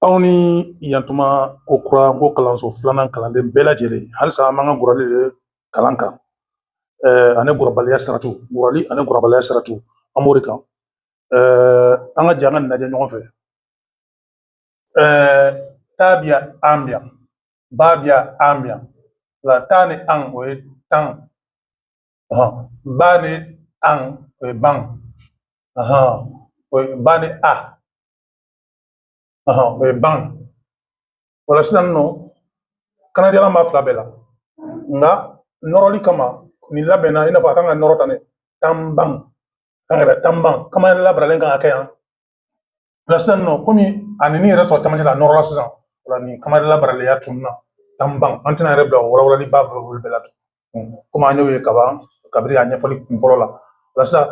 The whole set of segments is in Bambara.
aw ni yantuma ko kura ko kalanso filanan kalanden bɛɛ lajɛlen halisa an b'an ka gurali de kalan kan ani gurabaliya siratu gurali ani gurabaliya siratu an b'o de kan an ka jɛ an ka lajɛ ɲɔgɔn fɛ tabiya ambiya babiya ambiya la ta ni an o ye tan ba ni an o ye ban o ye ba ni a o ye ban wala sisan nɔ kanadiyala b'a fila bɛɛ la nka nɔrɔli kama nin labɛnna i n'a fɔ a kan ka nɔrɔ tan ne tanban kan ka tanban kama labaralen kan ka kɛ yan wala sisan nɔ komi a ni yɛrɛ sɔrɔ camancɛ la a nɔrɔla sisan wala nin kama labaraleya tununa tanban an tɛna yɛrɛ bila wɔrɔwɔrɔli ba bolo bɛɛ la komi an y'o ye kabiri a ɲɛfɔli kun fɔlɔ la wala sisan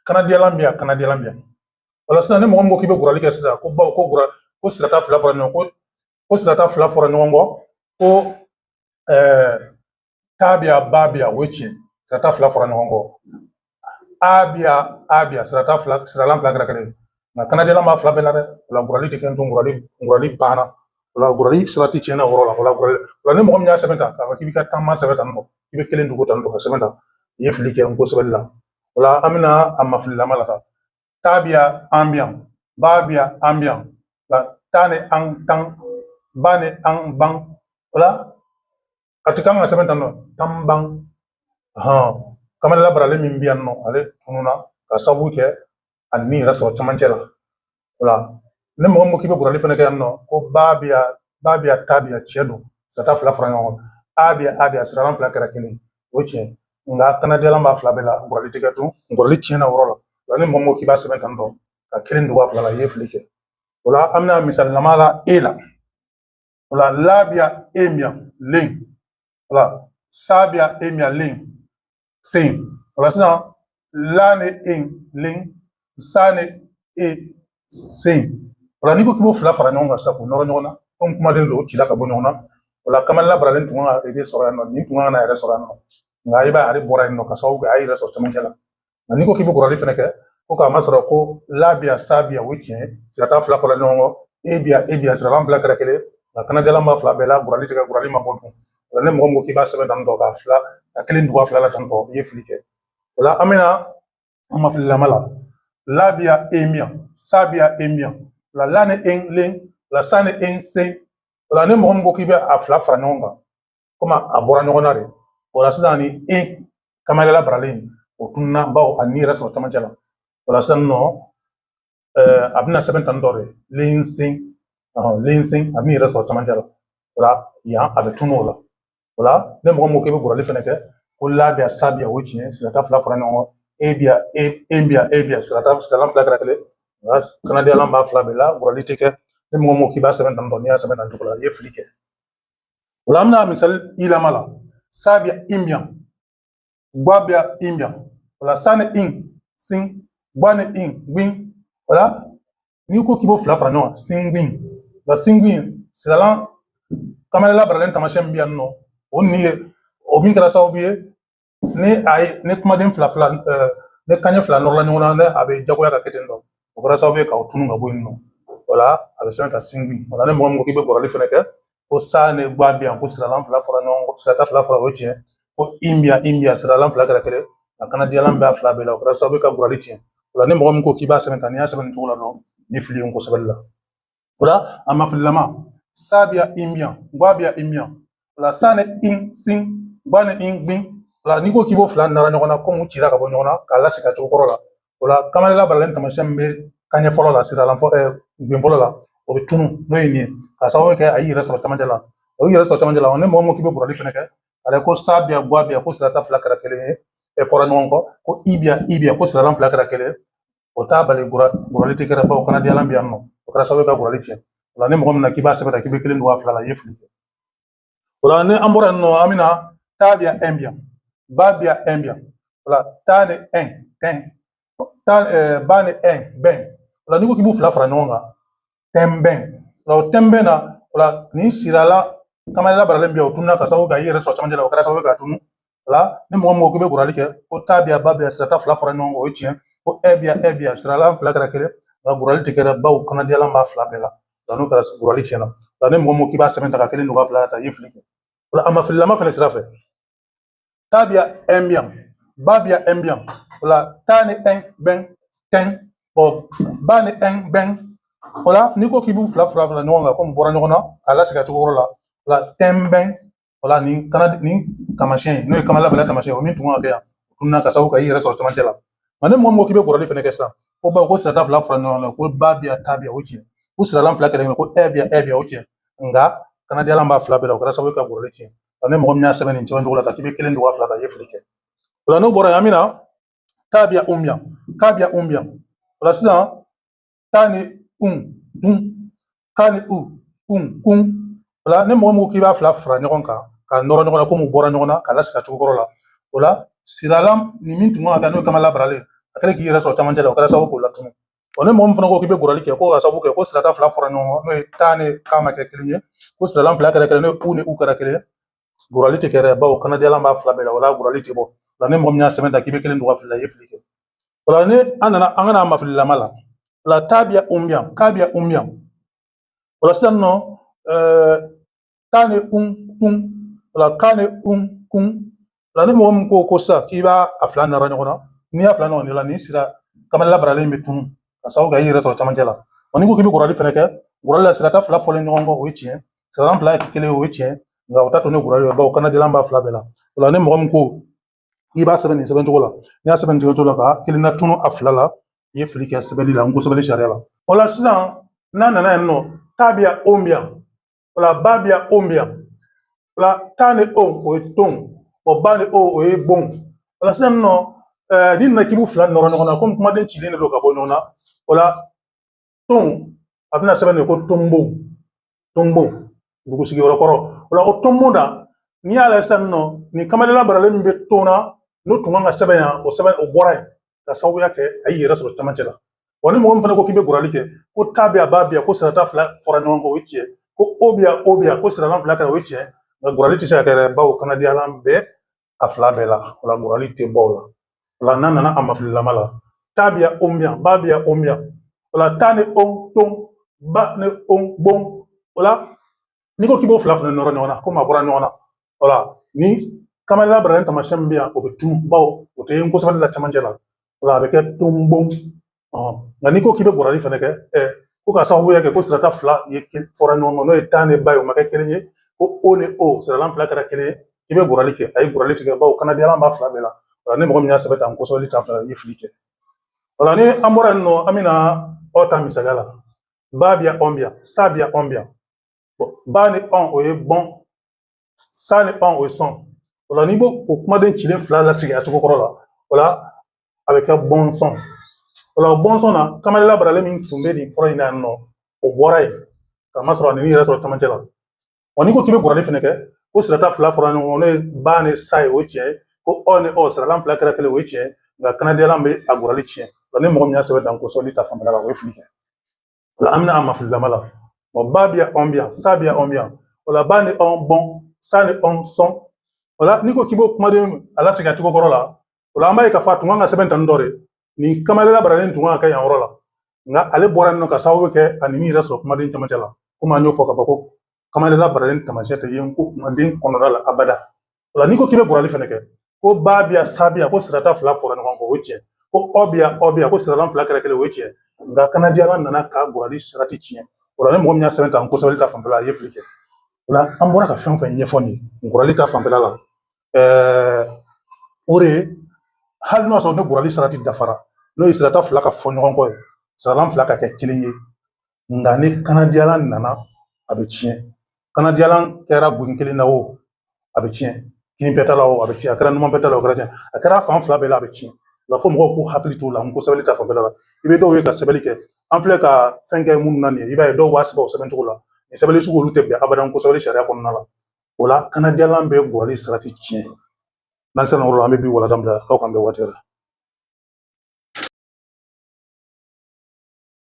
kanadiyala bɛ yan kanadiyala bɛ yan wala sisan ni mɔgɔ min ko k'i bɛ gurali kɛ sisan ko bawo ko sirata fila fɔra ɲɔgɔn ko sirata fila fɔra ɲɔgɔn kɔ ko tabiya babiya o ye tiɲɛ sirata fila fɔra ɲɔgɔn kɔ abiya siralan fila kɛra kelen nka kanadiyala b'a fila bɛɛ la dɛ wala gurali tɛ kɛ to gurali banna wala gurali sirati tiɲɛna o yɔrɔ la wala ni mɔgɔ min y'a sɛbɛn ta k'a fɔ k'i bɛ ka taama sɛbɛn tan nɔ i bɛ kelen dugu tan nɔ ka sɛbɛn ta i ye fili kɛ n ko sɛbɛnni la wala an bɛna a mafililama la sa tabiya ambiyan babiya ambiyan ta ni an tan ba ni an ban wala a tɛ kan ka sɛbɛn tan nɔ tan ban kamalen labaralen min bɛ yan nɔ ale tununa ka sababu kɛ a ni yɛrɛ sɔrɔ camancɛ la wala ni mɔgɔ min k'i bɛ gurali fana kɛ yan nɔ ko babiya tabiya tiɲɛ don sirata fila fara ɲɔgɔn kan abiya siralan fila kɛra kelen o tiɲɛ nka kanadiyala b'a fila bɛɛ la gurali tɛ kɛ tun gurali tiɲɛna o yɔrɔ la wala ni mɔgɔ min k'i b'a sɛbɛn tan tɔ ka kelen dugu a fila la i ye fili kɛ wala an bɛna misalilama la e la wala labiya emiya len wala sabiya emiya len sen wala sisan la ni en len sa ni e sen wala n'i ko k'i b'o fila fara ɲɔgɔn kan sisan k'o nɔrɔ ɲɔgɔn na komi kumaden don o cila ka bɔ ɲɔgɔn na wala kamalen labaralen tun kan ka sɔrɔ yan nɔ nin tun kan ka na yɛrɛ sɔrɔ yan nɔ nka i b'a ye ale bɔra yen nɔ ka sababu kɛ a yɛrɛ sɔrɔ camancɛ la nka n'i ko k'i bɛ gurali fana kɛ ko k'a masɔrɔ ko labiya sabiya o ye tiɲɛ sirata fila fara ɲɔgɔn kɔ ebiya siralan fila kɛra kelen nka kanadiyala b'a fila bɛɛ la gurali tɛ kɛ gurali ma bɔ dun wala ni mɔgɔ min ko k'i b'a sɛbɛn tan tɔ ka fila ka kelen dugu a fila la tan tɔ i ye fili kɛ wala an bɛna an ma fililama la labiya emiya sabiya emiya wala la ni en len wala sa ni en sen wala ni mɔgɔ min ko k'i bɛ a fila fara ɲɔgɔn kan komi a bɔra ɲɔgɔn na de wala sisan ni en kamalala baralen o tununa bawo a ni yɛrɛ sɔrɔ camancɛ la wala sisan nɔ a bɛna sɛbɛn tan tɔ de lensen a bɛ yɛrɛ sɔrɔ camancɛ la wala yan a bɛ tunu o la wala ne mɔgɔ min ko k'i bɛ gurali fana kɛ ko labiya sabiya o tiɲɛ sirata fila fara ɲɔgɔn kɔ ebiya siralan fila kɛra kelen nka kanadiyala b'a fila bɛɛ la gurali tɛ kɛ ne mɔgɔ min ko k'i b'a sɛbɛn tan tɔ n'i y'a sɛbɛn tan cogo la i ye fili kɛ wala an bɛna misali yilama la sabiya imiya babiya imiya wala sani in sin bani in gbin wala n'i ko k'i b'o fila fara ɲɔgɔn kan singbin nka singbin siralan kamalen labaralen tamasiyɛn min bɛ yan nɔ o ni ye o min kɛra sababu ye ni kumaden fila ne kanɲɛ fila nɔrɔla ɲɔgɔn na ne a bɛ jagoya ka kɛ ten tɔ o kɛra sababu ye k'aw tunu ka bɔ yen nɔ wala a bɛ sɛbɛn ka singbin wala ni mɔgɔ min ko k'i bɛ gurali fana kɛ ko sa ni gba bɛ yan ko siralan fila fara ɲɔgɔn kɔ sirata fila fara o ye tiɲɛ ko imiya siralan fila kɛra kelen a kanadiyala bɛ a fila bɛɛ la o kɛra sababu ye ka gurali tiɲɛ wala ni mɔgɔ min ko k'i b'a sɛbɛn tan n'i y'a sɛbɛn nin cogo la dɔrɔn ni fili ye n ko sɛbɛnni la wala a ma fililama sabiya imiya babiya imiya wala sa ni in sin ba ni in gbin wala n'i ko k'i b'o fila nara ɲɔgɔn na komi u cira ka bɔ ɲɔgɔn na k'a lasigi a cogo kɔrɔ la wala kamalen labaralen tamasiyɛn min bɛ kanɲɛ fɔlɔ la siralan gbin fɔlɔ la o bɛ tunu n'o ye nin ye k'a sababu kɛ a y'i yɛrɛ sɔrɔ camancɛ la o y'i yɛrɛ sɔrɔ camancɛ la ni mɔgɔ min k'i bɛ gurali fana kɛ ale ko sabiya babiya ko sirata fila kɛra kelen ye fɔra ɲɔgɔn kɔ ko ibiya ko siralan fila kɛra kelen o t'a bali gurali tɛ kɛra bawo kanadiyala bɛ yan nɔ o kɛra sababu ye ka gurali tiɲɛ wala ni mɔgɔ min na k'i b'a sɛbɛn k'i bɛ kelen dugu a fila la i ye fili kɛ wala ni an bɔra yen nɔ an bɛna tabiya ɛnbiya babiya ɛnbiya wala ta ni ɛn tɛn ba ni ɛn bɛn wala n'i ko k'i b'u fila fara ɲɔgɔn kan tɛnbɛn wala o tɛnbɛn na wala ni sirala kamalen labaralen bɛ yan o tununa ka sababu kɛ i yɛrɛ sɔrɔ camancɛ la o kɛra sababu ye ka tunu wala ni mɔgɔ min ko k'i bɛ gurali kɛ ko tabiya babiya sirata fila fara ɲɔgɔn kan o ye tiɲɛ ko ebiya siralan fila kɛra kelen nka gurali tɛ kɛra bawo kanadiyala b'a fila bɛɛ la la n'o kɛra gurali tiɲɛna la ni mɔgɔ k'i b'a sɛbɛn ta ka kelen don ka fila ta i ye fili kɛ o la a ma fililama fɛnɛ sira fɛ tabia embiam babia embiam o la ta ni en ben ten o ba ni en ben o la n'i ko k'i b'u fila ɲɔgɔn kan komi bɔra ɲɔgɔn na a lasigi cogo la o la ten ben o la nin tamasiyɛn n'o ye kama labɛnna tamasiyɛn o min tun ka kɛ yan tununa ka sababu ka i yɛrɛ sɔrɔ camancɛ la nka ni mɔgɔ k'i bɛ gɔrɔli fɛnɛ kɛ sisan ko bawo ko sirata fila fara ɲɔgɔn na ko ba biya ta biya o tiɲɛ ko siralan fila kɛlɛ ko ɛ biya o tiɲɛ nka kanadiyala b'a fila bɛɛ la o kɛra sababu ka gɔrɔli tiɲɛ ni mɔgɔ min y'a sɛbɛn nin cɛmancɛ la k'i bɛ kelen don ka fila ta i ye fili kɛ o la n'o bɔra yen an bɛna ta biya umbiya ka biya umbiya o la sisan ta ni ka ni kun o la ni mɔgɔ k'i b'a fila fara ɲɔgɔn kan ka nɔrɔ ɲɔgɔn na komi bɔra ɲɔgɔn na ka lasigi cogo kɔrɔ la o la siralan ni min tun kan ka kɛ n'o ye kama labaralen a kɛlen k'i yɛrɛ sɔrɔ camancɛ la o kɛra sababu k'o latunu ni mɔgɔ min fana ko k'i bɛ gɔrɔli kɛ ko ka sababu kɛ ko sirata fila fara ɲɔgɔn kan n'o ye ta ni ka ma kɛ kelen ye ko siralan fila kɛra kelen n'o ye u ni u kɛra kelen gɔrɔli tɛ kɛ dɛ bawo kanadiyala b'a fila bɛɛ la o la gɔrɔli tɛ bɔ o la ni mɔgɔ min y'a sɛbɛn ta k'i bɛ kelen don ka fili la i ye fili kɛ o la ni an nana an ka n'a mafililama la o la ta biya umbiya ka biya umbiya o la sisan nɔ ta ni o la ka ni kun o la ni mɔgɔ min ko sisan k'i b'a fila nara ɲɔgɔn na n'i y'a fila ɲɔgɔn la ni sira kamalen labaralen bɛ tunu ka sababu kɛ i yɛrɛ sɔrɔ camancɛ la wa n'i ko k'i bɛ gɔrɔli fɛnɛ kɛ gɔrɔli la sirata fila fɔlen ɲɔgɔn kɔ o ye tiɲɛ siralan fila kelen o ye tiɲɛ nka o ta to ne gɔrɔli ye bawo kanadiyala b'a fila bɛɛ la o la ni mɔgɔ min ko i b'a sɛbɛn nin sɛbɛn cogo la n'i y'a sɛbɛn nin cogo la ka kelen na tunu a fila la i ye fili kɛ sɛbɛnni la n ko sɛbɛnni sariya la o la sisan n'a nana yen nɔ ta biya ombiya o la ba biya ombiya o la ta ni o ye ton o ba ni o ye bon o la sisan nɔ ni nana k'i b'u fila nɔrɔ ɲɔgɔn na komi kumaden cilen de don ka bɔ ɲɔgɔn na o la ton a bɛna sɛbɛn de ko tonbo dugu sigiyɔrɔ kɔrɔ o la o tonbo na n'i y'a lajɛ sisan nɔ nin kamalen labaralen min bɛ ton na n'o tun kan ka sɛbɛn yan o sɛbɛn o bɔra yen ka sababuya kɛ a y'i yɛrɛ sɔrɔ camancɛ la wa ni mɔgɔ min fana ko k'i bɛ gɔrɔli kɛ ko ta biya ba biya ko sirata fila fɔra ɲɔgɔn kan o ye tiɲɛ ko o biya ko siralan fila kɛra o ye tiɲɛ nka gɔrɔli tɛ se ka kɛ dɛ bawo kanadiyala bɛɛ a fila bɛɛ la o la gɔrɔli tɛ bɔ o la o la n'a nana a mafililama la ta biya ombiya ba biya ombiya o la ta ni ton ba ni bon o la n'i ko k'i b'o fila fana nɔrɔ ɲɔgɔn na komi a bɔra ɲɔgɔn na o la ni kamalen labaralen tamasiyɛn min bɛ yan o bɛ tunu bawo o tɛ kosɛbɛ la camancɛ la o la a bɛ kɛ tonbon nka n'i ko k'i bɛ gɔrɔli fana kɛ ko ka sababuya kɛ ko sirata fila ye fɔra ɲɔgɔn kan n'o ye ta ni ba ye o ma kɛ kelen ye ko o ni o siralan fila kɛra kelen ye i bɛ gɔrɔli kɛ a ye gɔrɔli tigɛ bawo kanadiyala b'a fila bɛɛ la o la ni mɔgɔ min y'a sɛbɛn tan kosɛbɛli ta fila i ye fili kɛ o la ni an bɔra yen nɔ an bɛna aw ta misaliya la ba biya ɔnbiya sa biya ɔnbiya ba ni ɔn o ye bɔn sa ni ɔn o ye sɔn o la n'i b'o o kumaden cilen fila lasigi a cogo kɔrɔ la o la a bɛ kɛ bɔnsɔn o la o bɔnsɔn na kamalen labaralen min tun bɛ nin fɔlɔ in na yan nɔ o bɔra yen ka masɔrɔ a ni yɛrɛ sɔrɔ camancɛ la wa n'i ko k'i bɛ gɔrɔli fɛnɛ kɛ ko sirata fila fɔra ɲɔgɔn kan n'o ye ba ni sa ye o ye tiɲɛ ko ɔ ni ɔ siralan fila kɛra kelen o ye tiɲɛ nka kanadiyala bɛ a gɔrɔli tiɲɛ o la ni mɔgɔ min y'a sɛbɛn dan ko sɔli ta fanfɛla la o ye fili kɛ o la an bɛna a mafililama la ba biya ɔnbiya sa biya ɔnbiya o la ba ni ɔn bɔn sa ni ɔn sɔn o la n'i ko k'i b'o kumaden a lasigi a cogo kɔrɔ la o la an b'a ye k'a fɔ a tun kan ka sɛbɛn tan dɔ de nin kamalen labaralen tun kan ka kɛ yan yɔrɔ la nka ale bɔra yen nɔ ka sababu kɛ a ni min yɛrɛ sɔrɔ kumaden camancɛ la komi an y'o fɔ ka fɔ ko kamalen labaralen taamasiyɛn tɛ yen ko kumaden kɔnɔna la abada o la n'i ko k'i bɛ gɔrɔli fɛnɛ kɛ ko ba biya sa biya ko sirata fila fɔra ɲɔgɔn kan o ye tiɲɛ ko ɔ biya ko siralan fila kɛra kelen o ye tiɲɛ nka kanadiyala nana ka gɔrɔli sirati tiɲɛ o la ni mɔgɔ min y'a sɛbɛn tan kosɛbɛli ta fanfɛla a ye fili kɛ o la an bɔra ka fɛn o fɛn ɲɛfɔ nin ye gɔrɔli ta fanfɛla la o de ye hali n'o y'a sɔrɔ ne gɔrɔli sirati dafara n'o ye sirata fila ka fɔ ɲɔgɔn kɔ ye siralan fila ka kɛ kelen ye nka ni kanadiyala nana a bɛ tiɲɛ kanadiyala kɛra gosi kelen na o a bɛ tiɲɛ kinifɛta la o a bɛ tiɲɛ a kɛra numanfɛta la o kɛra tiɲɛ a kɛra fan fila bɛɛ la a bɛ tiɲɛ o la fo mɔgɔw k'u hakili t'o la n ko sɛbɛnni ta fanfɛla la i bɛ dɔw ye ka sɛbɛnni kɛ an filɛ ka fɛn kɛ minnu na nin ye i b'a ye dɔw b'a sɛbɛn o sɛbɛn cogo la nin sɛbɛnni sugu olu tɛ bɛn abada ko sɛbɛnni sariya kɔnɔna la o la kanadiyala bɛ gɔrɔli sirati tiɲɛ n'an sera o la an bɛ bi wala bila aw kan bɛɛ waati la